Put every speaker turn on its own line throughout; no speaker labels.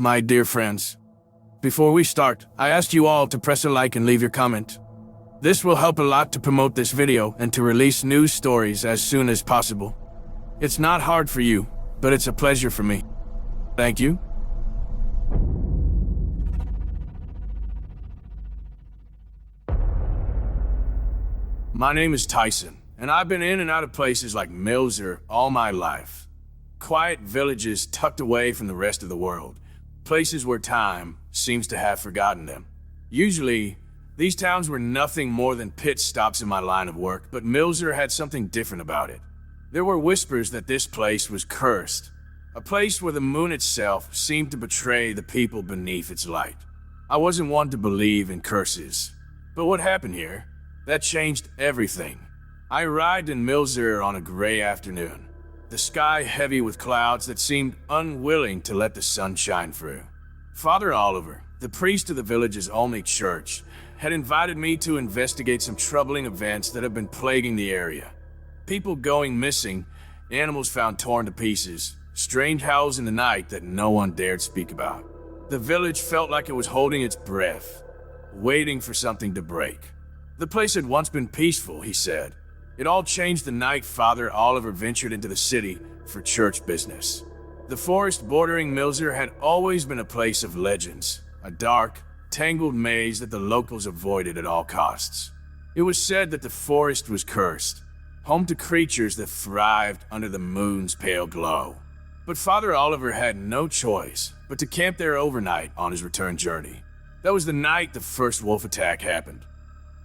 My dear friends, before we start, I asked you all to press a like and leave your comment. This will help a lot to promote this video and to release news stories as soon as possible. It's not hard for you, but it's a pleasure for me. Thank you. My name is Tyson, and I've been in and out of places like Milzer all my life. Quiet villages tucked away from the rest of the world. Places where time seems to have forgotten them. Usually, these towns were nothing more than pit stops in my line of work, but Milzer had something different about it. There were whispers that this place was cursed, a place where the moon itself seemed to betray the people beneath its light. I wasn't one to believe in curses, but what happened here? That changed everything. I arrived in Milzer on a gray afternoon, the sky heavy with clouds that seemed unwilling to let the sun shine through. Father Oliver, the priest of the village's only church, had invited me to investigate some troubling events that have been plaguing the area. People going missing, animals found torn to pieces, strange howls in the night that no one dared speak about. The village felt like it was holding its breath, waiting for something to break. The place had once been peaceful, he said. It all changed the night Father Oliver ventured into the city for church business. The forest bordering Milzer had always been a place of legends, a dark, tangled maze that the locals avoided at all costs. It was said that the forest was cursed, home to creatures that thrived under the moon's pale glow. But Father Oliver had no choice but to camp there overnight on his return journey. That was the night the first wolf attack happened.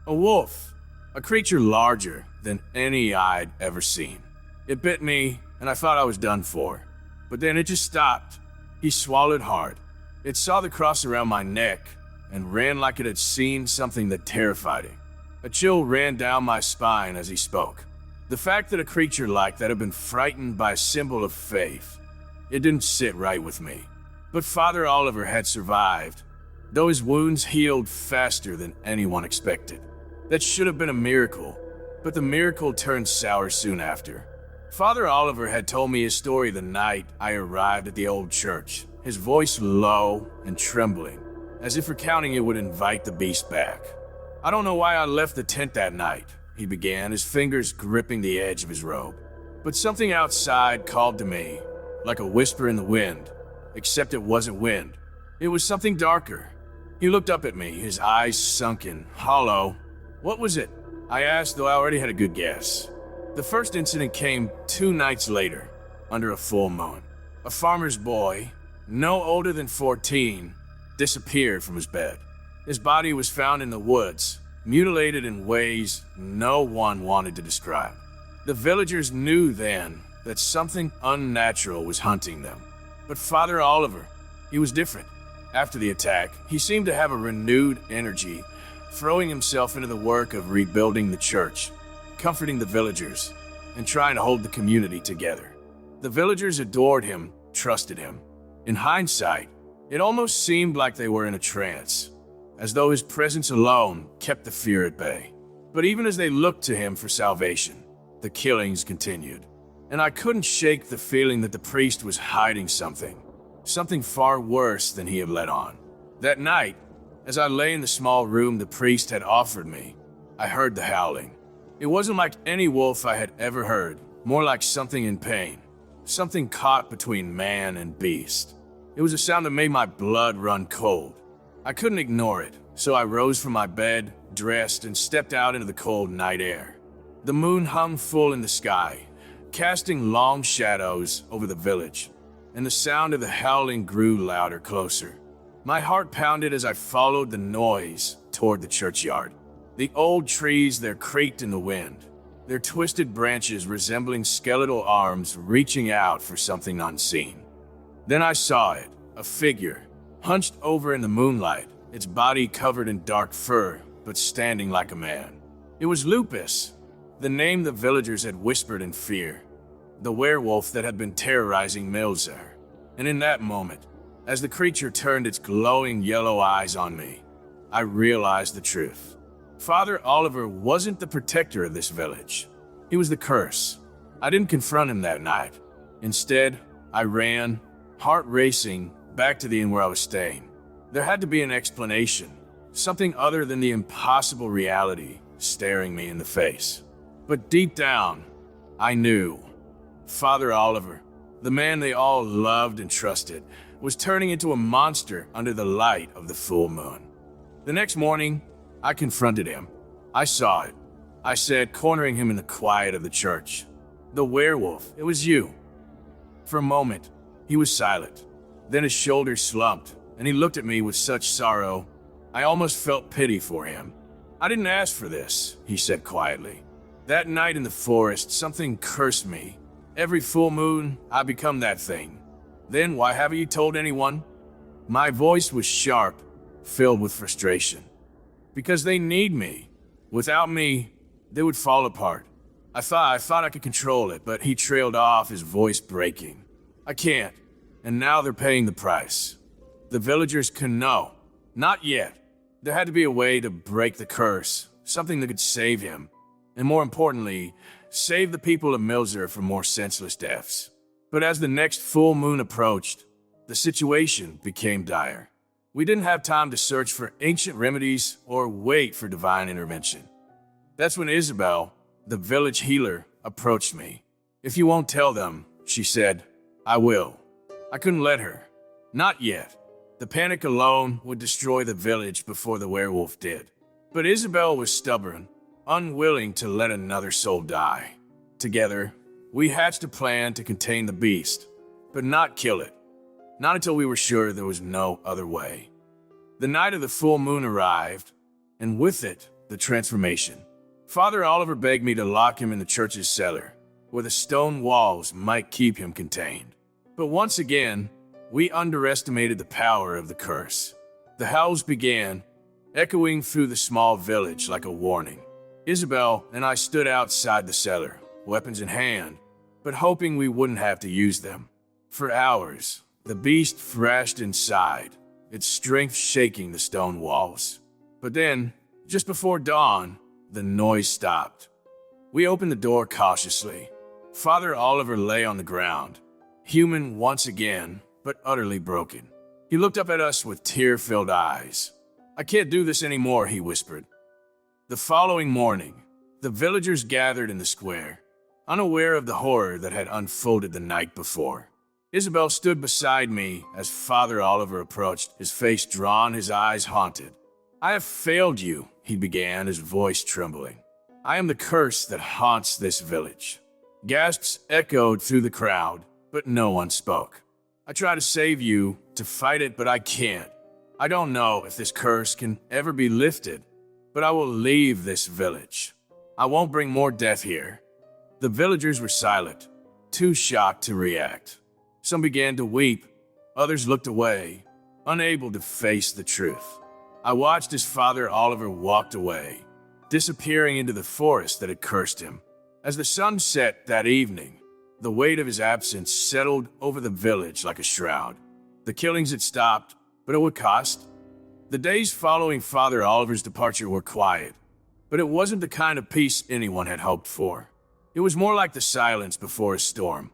A wolf, a creature larger than any I'd ever seen. It bit me, and I thought I was done for. But then it just stopped. He swallowed hard. It saw the cross around my neck and ran like it had seen something that terrified him. A chill ran down my spine as he spoke. The fact that a creature like that had been frightened by a symbol of faith, it didn't sit right with me. But Father Oliver had survived, though his wounds healed faster than anyone expected. That should have been a miracle, but the miracle turned sour soon after. Father Oliver had told me his story the night I arrived at the old church, his voice low and trembling, as if recounting it would invite the beast back. I don't know why I left the tent that night, he began, his fingers gripping the edge of his robe. But something outside called to me, like a whisper in the wind, except it wasn't wind. It was something darker. He looked up at me, his eyes sunken, hollow. What was it? I asked, though I already had a good guess. The first incident came 2 nights later, under a full moon. A farmer's boy, no older than 14, disappeared from his bed. His body was found in the woods, mutilated in ways no one wanted to describe. The villagers knew then that something unnatural was hunting them. But Father Oliver, he was different. After the attack, he seemed to have a renewed energy, throwing himself into the work of rebuilding the church, comforting the villagers, and trying to hold the community together. The villagers adored him, trusted him. In hindsight, it almost seemed like they were in a trance, as though his presence alone kept the fear at bay. But even as they looked to him for salvation, the killings continued. And I couldn't shake the feeling that the priest was hiding something far worse than he had let on. That night, as I lay in the small room the priest had offered me, I heard the howling. It wasn't like any wolf I had ever heard, more like something in pain, something caught between man and beast. It was a sound that made my blood run cold. I couldn't ignore it, so I rose from my bed, dressed, and stepped out into the cold night air. The moon hung full in the sky, casting long shadows over the village, and the sound of the howling grew louder, closer. My heart pounded as I followed the noise toward the churchyard. The old trees there creaked in the wind, their twisted branches resembling skeletal arms reaching out for something unseen. Then I saw it, a figure, hunched over in the moonlight, its body covered in dark fur, but standing like a man. It was Lupus, the name the villagers had whispered in fear, the werewolf that had been terrorizing Milzer. And in that moment, as the creature turned its glowing yellow eyes on me, I realized the truth. Father Oliver wasn't the protector of this village. He was the curse. I didn't confront him that night. Instead, I ran, heart racing, back to the inn where I was staying. There had to be an explanation, something other than the impossible reality staring me in the face. But deep down, I knew. Father Oliver, the man they all loved and trusted, was turning into a monster under the light of the full moon. The next morning, I confronted him. I saw it. I said, cornering him in the quiet of the church, "The werewolf, it was you." For a moment, he was silent. Then his shoulders slumped, and he looked at me with such sorrow, I almost felt pity for him. "I didn't ask for this," he said quietly. "That night in the forest, something cursed me. Every full moon, I become that thing. Then why haven't you told anyone?" My voice was sharp, filled with frustration. "Because they need me. Without me, they would fall apart. I thought I could control it," but he trailed off, his voice breaking. "I can't, and now they're paying the price. The villagers can know. Not yet. There had to be a way to break the curse, something that could save him, and more importantly, save the people of Milzer from more senseless deaths. But as the next full moon approached, the situation became dire. We didn't have time to search for ancient remedies or wait for divine intervention. That's when Isabel, the village healer, approached me. "If you won't tell them," she said, "I will." I couldn't let her. Not yet. The panic alone would destroy the village before the werewolf did. But Isabel was stubborn, unwilling to let another soul die. Together, we hatched a plan to contain the beast, but not kill it. Not until we were sure there was no other way. The night of the full moon arrived, and with it, the transformation. Father Oliver begged me to lock him in the church's cellar, where the stone walls might keep him contained. But once again, we underestimated the power of the curse. The howls began, echoing through the small village like a warning. Isabel and I stood outside the cellar, weapons in hand, but hoping we wouldn't have to use them. For hours, the beast thrashed inside, its strength shaking the stone walls. But then, just before dawn, the noise stopped. We opened the door cautiously. Father Oliver lay on the ground, human once again, but utterly broken. He looked up at us with tear-filled eyes. "I can't do this anymore," he whispered. The following morning, the villagers gathered in the square, unaware of the horror that had unfolded the night before. Isabel stood beside me as Father Oliver approached, his face drawn, his eyes haunted. "I have failed you," he began, his voice trembling. "I am the curse that haunts this village." Gasps echoed through the crowd, but no one spoke. "I try to save you, to fight it, but I can't. I don't know if this curse can ever be lifted, but I will leave this village. I won't bring more death here." The villagers were silent, too shocked to react. Some began to weep, others looked away, unable to face the truth. I watched as Father Oliver walked away, disappearing into the forest that had cursed him. As the sun set that evening, the weight of his absence settled over the village like a shroud. The killings had stopped, but at what cost? The days following Father Oliver's departure were quiet, but it wasn't the kind of peace anyone had hoped for. It was more like the silence before a storm,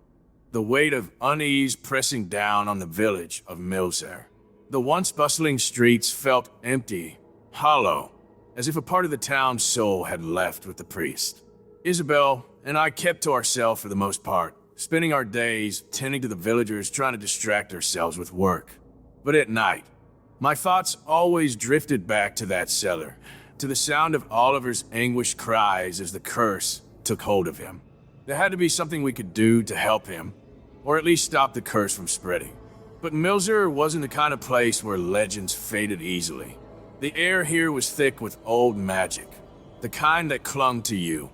the weight of unease pressing down on the village of Milzer. The once bustling streets felt empty, hollow, as if a part of the town's soul had left with the priest. Isabel and I kept to ourselves for the most part, spending our days tending to the villagers, trying to distract ourselves with work. But at night, my thoughts always drifted back to that cellar, to the sound of Oliver's anguished cries as the curse took hold of him. There had to be something we could do to help him, or at least stop the curse from spreading. But Milzer wasn't the kind of place where legends faded easily. The air here was thick with old magic, the kind that clung to you,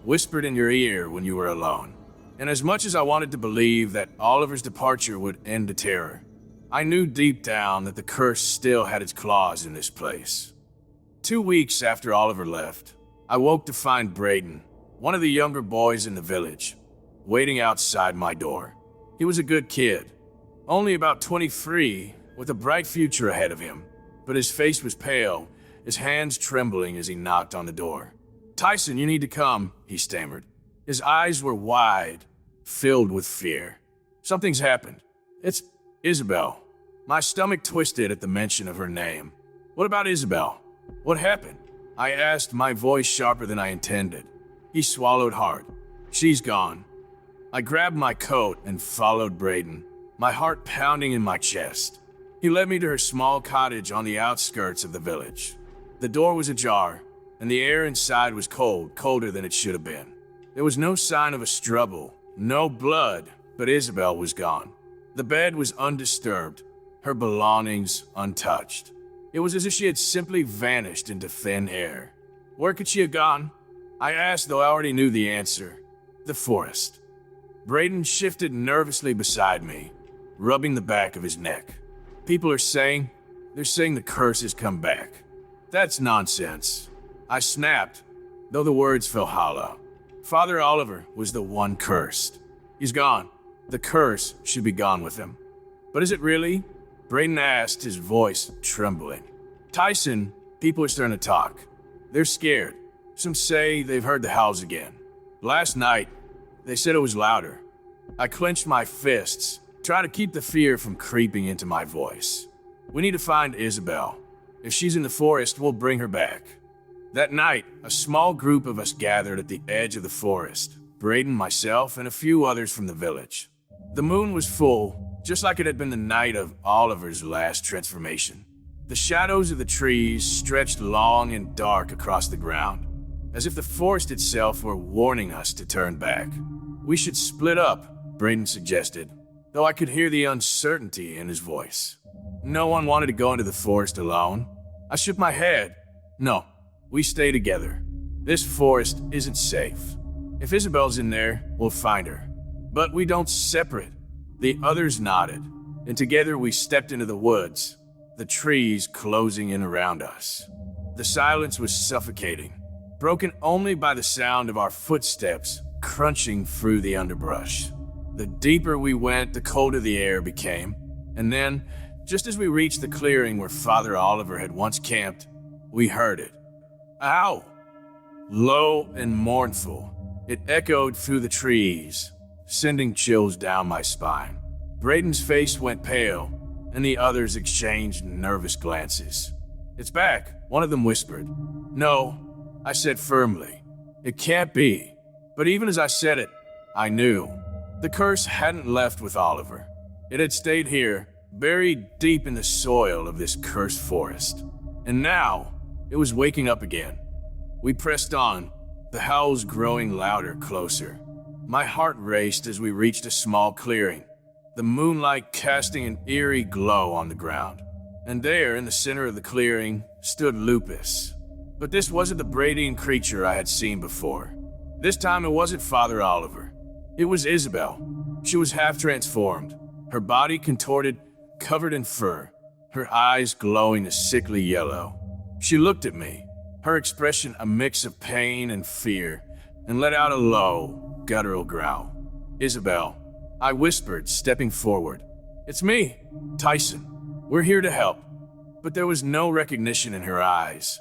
whispered in your ear when you were alone. And as much as I wanted to believe that Oliver's departure would end the terror, I knew deep down that the curse still had its claws in this place. 2 weeks after Oliver left, I woke to find Braden, one of the younger boys in the village, waiting outside my door. He was a good kid, only about 23, with a bright future ahead of him, but his face was pale, his hands trembling as he knocked on the door. "Tyson, you need to come," he stammered. His eyes were wide, filled with fear. "Something's happened. It's Isabel." My stomach twisted at the mention of her name. What about Isabel? What happened? I asked, my voice sharper than I intended. He swallowed hard. She's gone. I grabbed my coat and followed Braden, my heart pounding in my chest. He led me to her small cottage on the outskirts of the village. The door was ajar, and the air inside was cold, colder than it should have been. There was no sign of a struggle, no blood, but Isabel was gone. The bed was undisturbed, her belongings untouched. It was as if she had simply vanished into thin air. Where could she have gone? I asked, though I already knew the answer. The forest. Braden shifted nervously beside me, rubbing the back of his neck. People are saying, they're saying the curse has come back. That's nonsense. I snapped, though the words fell hollow. Father Oliver was the one cursed. He's gone. The curse should be gone with him. But is it really? Braden asked, his voice trembling. Tyson, people are starting to talk. They're scared. Some say they've heard the howls again. Last night, they said it was louder. I clenched my fists, trying to keep the fear from creeping into my voice. We need to find Isabel. If she's in the forest, we'll bring her back. That night, a small group of us gathered at the edge of the forest. Braden, myself, and a few others from the village. The moon was full, just like it had been the night of Oliver's last transformation. The shadows of the trees stretched long and dark across the ground, as if the forest itself were warning us to turn back. We should split up, Braden suggested, though I could hear the uncertainty in his voice. No one wanted to go into the forest alone. I shook my head. No, we stay together. This forest isn't safe. If Isabel's in there, we'll find her. But we don't separate. The others nodded, and together we stepped into the woods, the trees closing in around us. The silence was suffocating, broken only by the sound of our footsteps crunching through the underbrush. The deeper we went, the colder the air became, and then, just as we reached the clearing where Father Oliver had once camped, we heard it. Ow! Low and mournful, it echoed through the trees, sending chills down my spine. Braden's face went pale, and the others exchanged nervous glances. It's back, one of them whispered. No, I said firmly. It can't be. But even as I said it, I knew. The curse hadn't left with Oliver. It had stayed here, buried deep in the soil of this cursed forest. And now, it was waking up again. We pressed on, the howls growing louder, closer. My heart raced as we reached a small clearing, the moonlight casting an eerie glow on the ground. And there, in the center of the clearing, stood Lupus. But this wasn't the Bradian creature I had seen before. This time it wasn't Father Oliver. It was Isabel. She was half transformed, her body contorted, covered in fur, her eyes glowing a sickly yellow. She looked at me, her expression a mix of pain and fear, and let out a low, guttural growl. Isabel, I whispered, stepping forward. It's me, Tyson. We're here to help. But there was no recognition in her eyes,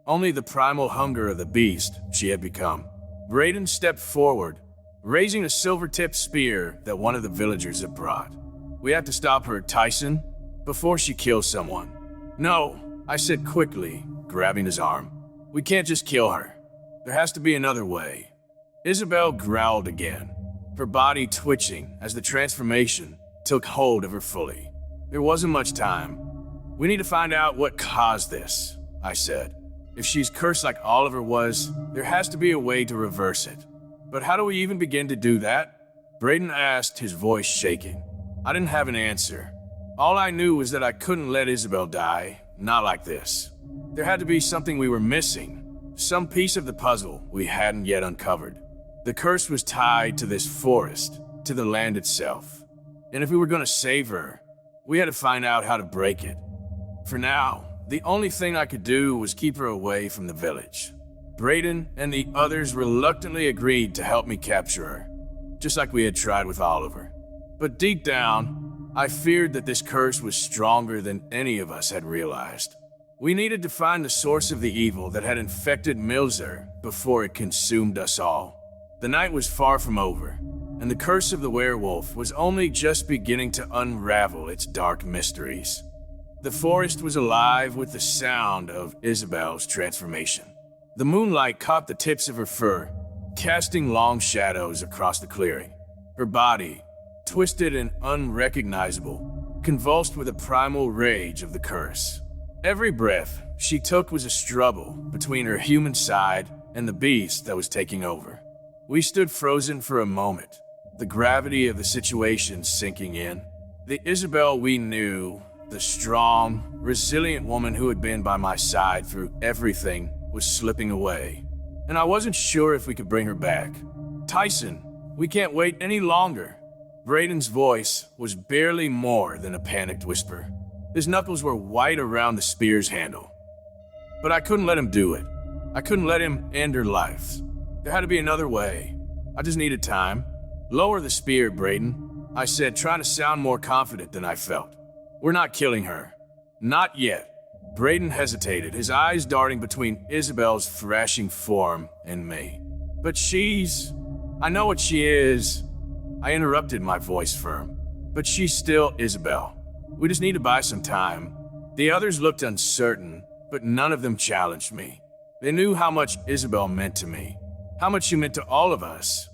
only the primal hunger of the beast she had become. Braden stepped forward, raising a silver-tipped spear that one of the villagers had brought. We have to stop her, Tyson, before she kills someone. No, I said quickly, grabbing his arm. We can't just kill her. There has to be another way. Isabel growled again, her body twitching as the transformation took hold of her fully. There wasn't much time. We need to find out what caused this, I said. If she's cursed like Oliver was, there has to be a way to reverse it. But how do we even begin to do that? Braden asked, his voice shaking. I didn't have an answer. All I knew was that I couldn't let Isabel die, not like this. There had to be something we were missing, some piece of the puzzle we hadn't yet uncovered. The curse was tied to this forest, to the land itself. And if we were going to save her, we had to find out how to break it. For now, the only thing I could do was keep her away from the village. Braden and the others reluctantly agreed to help me capture her, just like we had tried with Oliver. But deep down, I feared that this curse was stronger than any of us had realized. We needed to find the source of the evil that had infected Milzer before it consumed us all. The night was far from over, and the curse of the werewolf was only just beginning to unravel its dark mysteries. The forest was alive with the sound of Isabel's transformation. The moonlight caught the tips of her fur, casting long shadows across the clearing. Her body, twisted and unrecognizable, convulsed with the primal rage of the curse. Every breath she took was a struggle between her human side and the beast that was taking over. We stood frozen for a moment, the gravity of the situation sinking in. The Isabel we knew, the strong, resilient woman who had been by my side through everything, was slipping away. And I wasn't sure if we could bring her back. "Tyson, we can't wait any longer." Braden's voice was barely more than a panicked whisper. His knuckles were white around the spear's handle. But I couldn't let him do it. I couldn't let him end her life. There had to be another way. I just needed time. "Lower the spear, Braden," I said, trying to sound more confident than I felt. "We're not killing her. Not yet." Braden hesitated, his eyes darting between Isabel's thrashing form and me. "But she's... I know what she is." I interrupted, my voice firm. "But she's still Isabel. We just need to buy some time." The others looked uncertain, but none of them challenged me. They knew how much Isabel meant to me, how much she meant to all of us.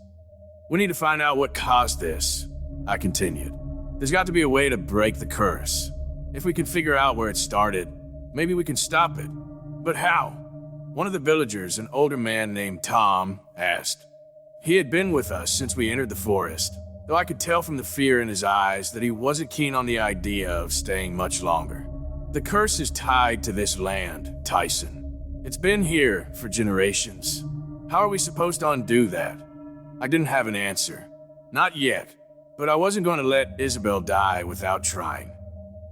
"We need to find out what caused this," I continued. "There's got to be a way to break the curse. If we can figure out where it started, maybe we can stop it. But how?" One of the villagers, an older man named Tom, asked. He had been with us since we entered the forest, though I could tell from the fear in his eyes that he wasn't keen on the idea of staying much longer. "The curse is tied to this land, Tyson. It's been here for generations. How are we supposed to undo that?" I didn't have an answer. Not yet, but I wasn't going to let Isabel die without trying.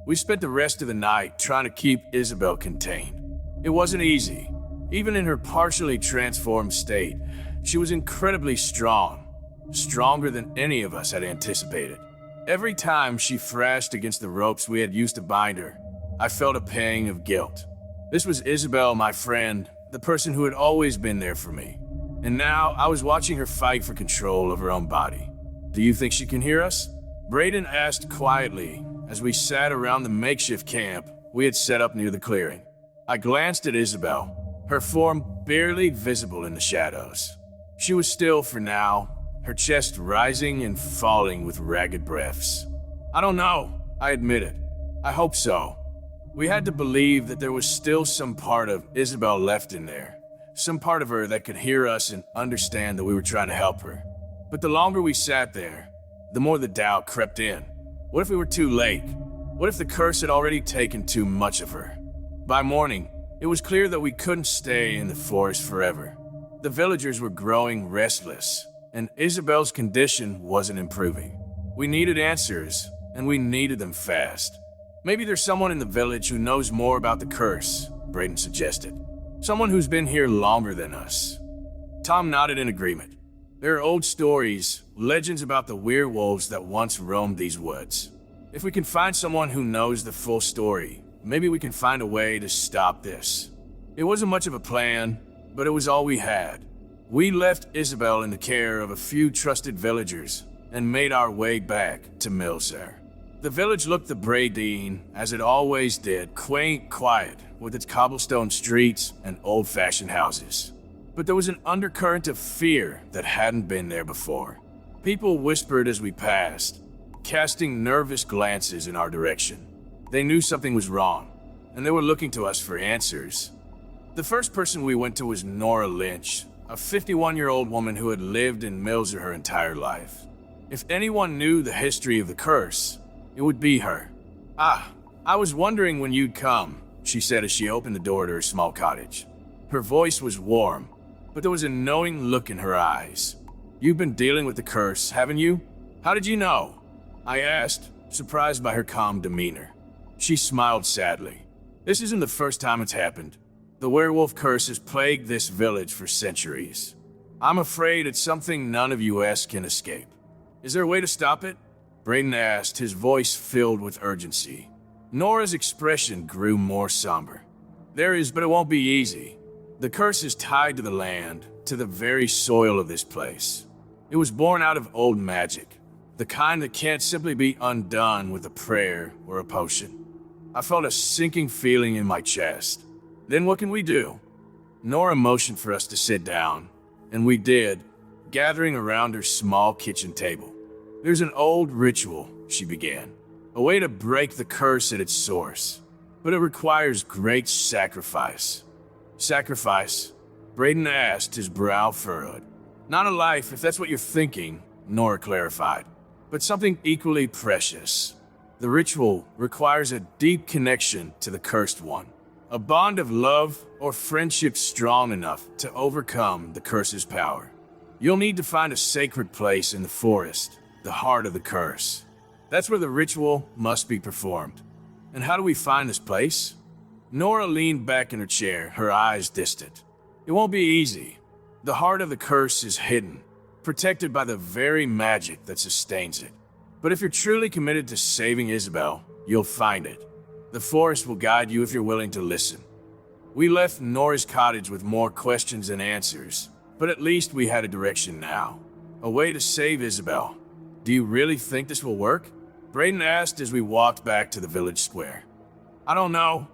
We spent the rest of the night trying to keep Isabel contained. It wasn't easy. Even in her partially transformed state, she was incredibly strong, stronger than any of us had anticipated. Every time she thrashed against the ropes we had used to bind her, I felt a pang of guilt. This was Isabel, my friend, the person who had always been there for me. And now I was watching her fight for control of her own body. "Do you think she can hear us?" Braden asked quietly as we sat around the makeshift camp we had set up near the clearing. I glanced at Isabel, her form barely visible in the shadows. She was still for now, her chest rising and falling with ragged breaths. "I don't know," I admitted. "I hope so." We had to believe that there was still some part of Isabel left in there, some part of her that could hear us and understand that we were trying to help her. But the longer we sat there, the more the doubt crept in. What if we were too late? What if the curse had already taken too much of her? By morning, it was clear that we couldn't stay in the forest forever. The villagers were growing restless, and Isabel's condition wasn't improving. We needed answers, and we needed them fast. "Maybe there's someone in the village who knows more about the curse," Braden suggested. "Someone who's been here longer than us." Tom nodded in agreement. "There are old stories, legends about the werewolves that once roamed these woods. If we can find someone who knows the full story, maybe we can find a way to stop this." It wasn't much of a plan, but it was all we had. We left Isabel in the care of a few trusted villagers and made our way back to Milser. The village looked the Bedtime, as it always did, quaint, quiet, with its cobblestone streets and old-fashioned houses. But there was an undercurrent of fear that hadn't been there before. People whispered as we passed, casting nervous glances in our direction. They knew something was wrong, and they were looking to us for answers. The first person we went to was Nora Lynch, a 51-year-old woman who had lived in Milser her entire life. If anyone knew the history of the curse, it would be her. "Ah, I was wondering when you'd come," she said as she opened the door to her small cottage. Her voice was warm, but there was a knowing look in her eyes. "You've been dealing with the curse, haven't you? How did you know?" I asked, surprised by her calm demeanor. She smiled sadly. "This isn't the first time it's happened. The werewolf curse has plagued this village for centuries. I'm afraid it's something none of us can escape. Is there a way to stop it?" Braden asked, his voice filled with urgency. Nora's expression grew more somber. "There is, but it won't be easy. The curse is tied to the land, to the very soil of this place. It was born out of old magic, the kind that can't simply be undone with a prayer or a potion. I felt a sinking feeling in my chest. Then what can we do? Nora motioned for us to sit down, and we did, gathering around her small kitchen table. There's an old ritual, she began, a way to break the curse at its source, but it requires great sacrifice. Sacrifice? Braden asked, his brow furrowed. Not a life, if that's what you're thinking, Nora clarified, but something equally precious. The ritual requires a deep connection to the cursed one, a bond of love or friendship strong enough to overcome the curse's power. You'll need to find a sacred place in the forest, the heart of the curse. That's where the ritual must be performed. And how do we find this place? Nora leaned back in her chair, her eyes distant. It won't be easy. The heart of the curse is hidden, protected by the very magic that sustains it. But if you're truly committed to saving Isabel, you'll find it. The forest will guide you if you're willing to listen. We left Nora's cottage with more questions than answers, but at least we had a direction now. A way to save Isabel. Do you really think this will work? Braden asked as we walked back to the village square. I don't know,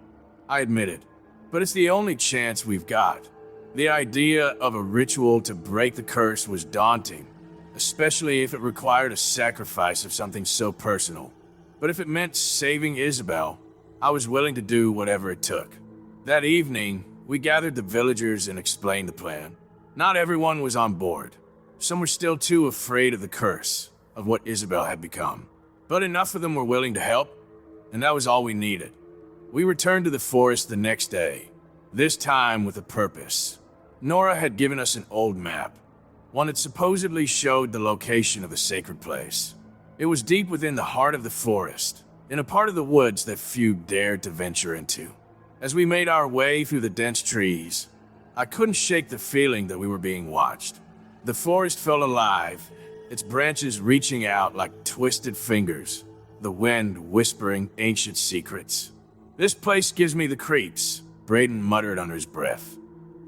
I admitted, but it's the only chance we've got. The idea of a ritual to break the curse was daunting, especially if it required a sacrifice of something so personal. But if it meant saving Isabel, I was willing to do whatever it took. That evening, we gathered the villagers and explained the plan. Not everyone was on board. Some were still too afraid of the curse, of what Isabel had become. But enough of them were willing to help, and that was all we needed. We returned to the forest the next day, this time with a purpose. Nora had given us an old map, one that supposedly showed the location of the sacred place. It was deep within the heart of the forest, in a part of the woods that few dared to venture into. As we made our way through the dense trees, I couldn't shake the feeling that we were being watched. The forest felt alive, its branches reaching out like twisted fingers, the wind whispering ancient secrets. This place gives me the creeps, Braden muttered under his breath.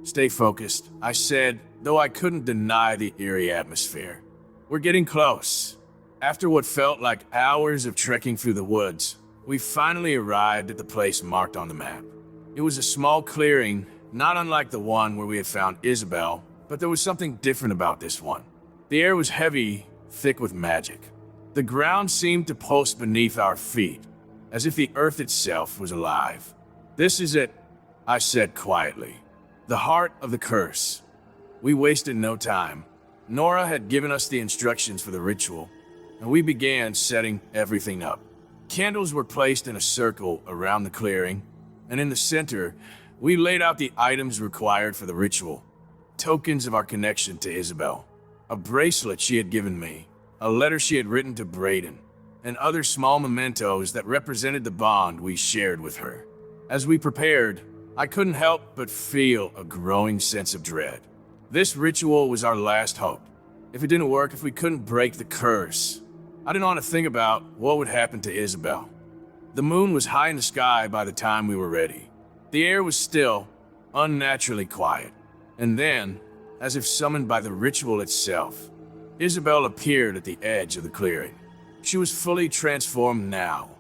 Stay focused, I said, though I couldn't deny the eerie atmosphere. We're getting close. After what felt like hours of trekking through the woods, we finally arrived at the place marked on the map. It was a small clearing, not unlike the one where we had found Isabel, but there was something different about this one. The air was heavy, thick with magic. The ground seemed to pulse beneath our feet, as if the earth itself was alive. This is it, I said quietly. The heart of the curse. We wasted no time. Nora had given us the instructions for the ritual, and we began setting everything up. Candles were placed in a circle around the clearing, and in the center, we laid out the items required for the ritual, tokens of our connection to Isabel. A bracelet she had given me, a letter she had written to Braden, and other small mementos that represented the bond we shared with her. As we prepared, I couldn't help but feel a growing sense of dread. This ritual was our last hope. If it didn't work, if we couldn't break the curse, I didn't want to think about what would happen to Isabel. The moon was high in the sky by the time we were ready. The air was still, unnaturally quiet. And then, as if summoned by the ritual itself, Isabel appeared at the edge of the clearing. She was fully transformed now,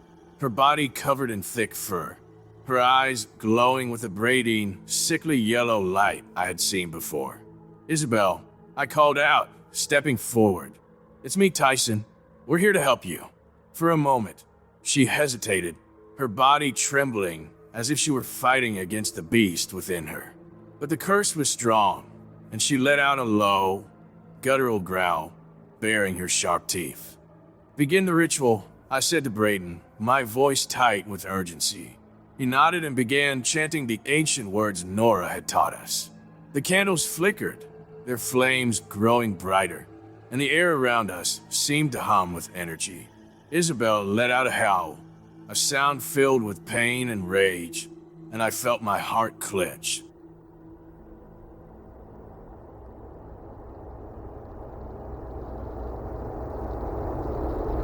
her body covered in thick fur, her eyes glowing with the braiding, sickly yellow light I had seen before. Isabel, I called out, stepping forward. It's me, Tyson. We're here to help you. For a moment, she hesitated, her body trembling as if she were fighting against the beast within her. But the curse was strong, and she let out a low, guttural growl, baring her sharp teeth. Begin the ritual, I said to Braden, my voice tight with urgency. He nodded and began chanting the ancient words Nora had taught us. The candles flickered, their flames growing brighter, and the air around us seemed to hum with energy. Isabel let out a howl, a sound filled with pain and rage, and I felt my heart clench.